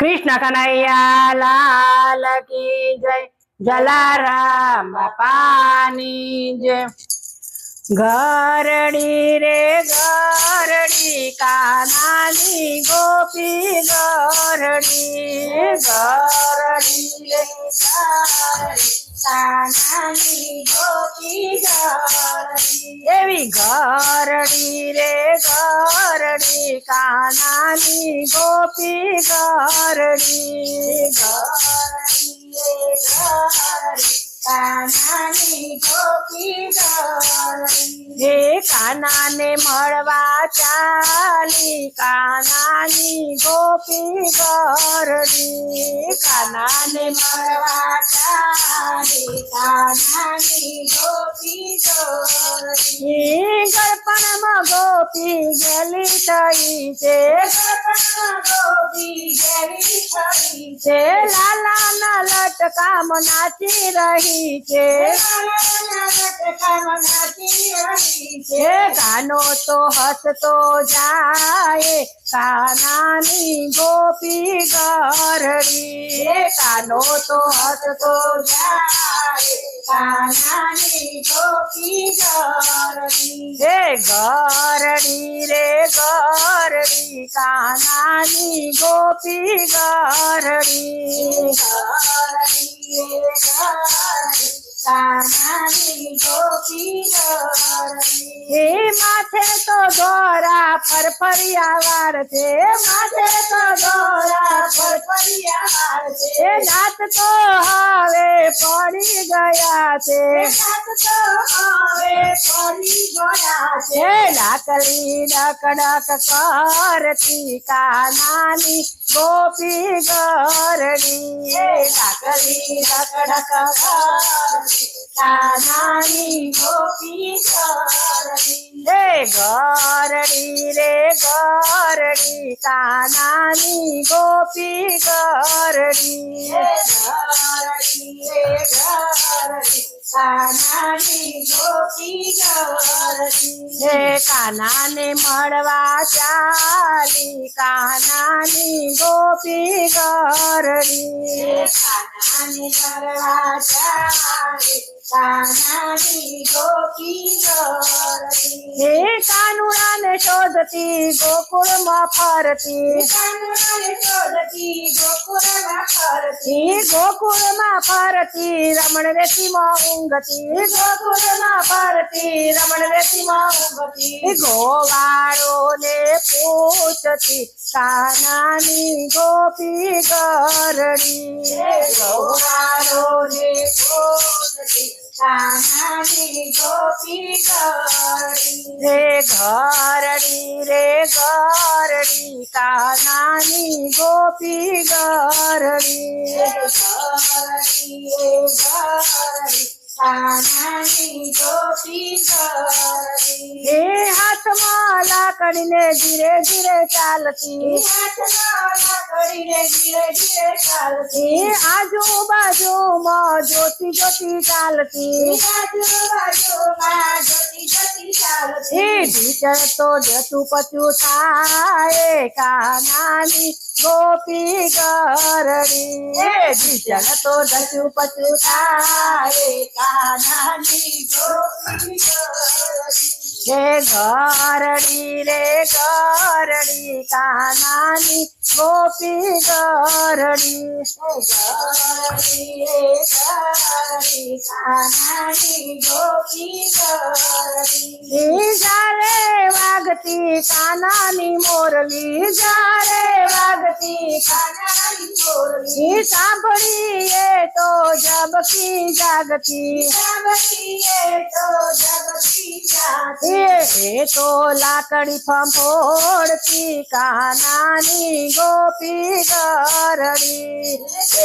कृष्ण कन्हैया लाल की जय। जलाराम बापानी जय। घरड़ी रे घरड़ी कानानी गोपी घरड़ी। घरड़ी रे घरड़ी कानानी गोपी घरड़ी। एवी घरड़ी रे घरड़ी कानानी गोपी घरड़ी। घरड़ी रे घरड़ी कानानी गोपी घरड़ी। हे काना ने મળવા ચાલી કાનાની ગોપી ઘરડી। કાના ને મળવા ચાલી કાનાની ગોપી ઘરડી। ગળપણમાં ગોપી ગેલી થઈ છે। ગળપણમાં ગોપી ગેલી થઈ છે। લાલાના લટકામાં નાચી રહી છે। લાલાના લટકામાં નાચી રહી છે। કાનો તો હસતો જાય કાનાની ગોપી ઘરડી। કાનો તો હસતો જાય કાનાની ગોપી ઘરડી। હે ઘરડી રે ઘરડી કાનાની ગોપી ઘરડી। ઘરડી રે ઘરડી કાનાની ગોપી ઘરડી। હે માથે તો દોરા ફરફરિયા વાર છે। માથે તો દોરા ફરફરિયા વાર છે। નાથ તો હવે પડી ગયા છે। નાથ તો હવે પડી ગયા છે। લાકડી ડકડક કરતી કાનાની ગોપી ઘરડી। લાકડી ડકડક કરતી કાનાની ગોપી ઘરડી। હે ઘરડી રે ઘરડી કાનાની ગોપી ઘરડી। ઘરડી રે ઘરડી કાનાની ગોપી ઘરડી। હે કાનાને મળવા ચાલી કાનાની ગોપી ઘરડી। કાનાને મળવા ચાલી કાનાની ગોપી ઘરડી। હે કાનુડાને શોધતી ગોકુળમાં ફરતી। કાનુડાને શોધતી ગોકુળમાં ફરતી। ગોકુળમાં ફરતી રમણ રેતીમાં ઊંઘતી। ગોકુળમાં ફરતી રમણ રેતીમાં ઊંઘતી। ગોવાળોને પૂછતી કાનાની ગોપી ઘરડી। ગોવાળોને પૂછતી કાનાની ગોપી ઘરડી। રે ઘરડી રે ઘરડી કાનાની ગોપી ઘરડી। ઘરડી રે ઘરડી કાનાની ગોપી ઘરડી। હે હાથમાં લાકડીને ધીરે ધીરે ચાલતી। હાથમાં લાકડીને ધીરે ધીરે ચાલતી। આજુબાજુમાં જોતી જોતી ચાલતી। આજુબાજુમાં જોતી જોતી ચાલતી। ટીચર તો જતું પચું થાય કાનાની ગોપી ઘરડી। ટીચર તો જતું પચું થાય કાનાની ગોપી ઘરડી। હે ઘરડી રે ઘરડી કાનાની ગોપી ઘરડી। ઘરડી રે ઘરડી કાનાની ગોપી ઘરડી। જારે વાગતી કાનાની મોરલી। જારે વાગતી કાનાની મોરલી। સાંભળીએ તો જબકી જાગતી। સાંભળીએ તો જબકી જાગતી। એ તો લાકડી ફંફોડતી કાનાની ગોપી ઘરડી।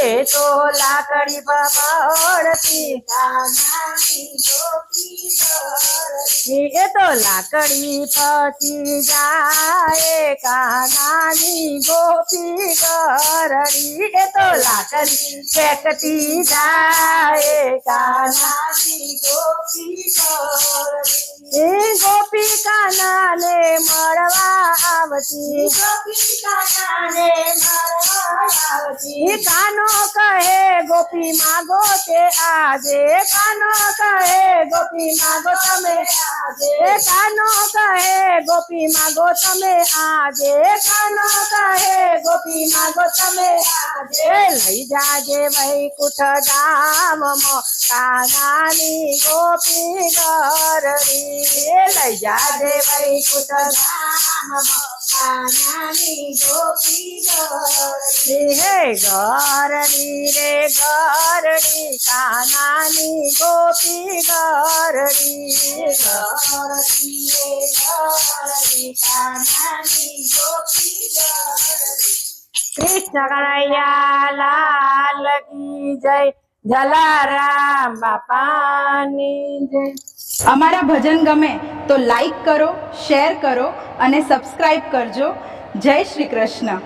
એ તો લાકડી ફંફોડતી કાનાની ગોપી ઘરડી। એ તો લાકડી ફસી જાય કાનાની ગોપી ઘરડી। એ તો લાકડી ફેંકતી જાય કાનાની ગોપી ઘરડી। ગોપિકા નાને મળવા આવતી કાનો કહે ગોપી માગો તે આજે કાનો કહે ગોપી માગો તમે આજે કાનો કહે ગોપી માગો તમે આજે કાનો કહે ગોપી માગો તમે આજે લઈ જાજે વૈકુંઠ ધામમાં કાનાની ગોપી ગરડી લઈ જાજે વૈકુંઠ ધામમાં કાનાની ગોપી ગરડી હે ગરડી રે ગરડી કાનાની ગોપી ગરડી ગરડી રે ગરડી કાનાની ગોપી ગરડી કૃષ્ણ કનૈયા લાલ કી જય જલારામ બાપાની જય અમારા ભજન ગમે તો લાઈક કરો, શેર કરો અને સબસ્ક્રાઇબ કરજો. જય શ્રી કૃષ્ણ.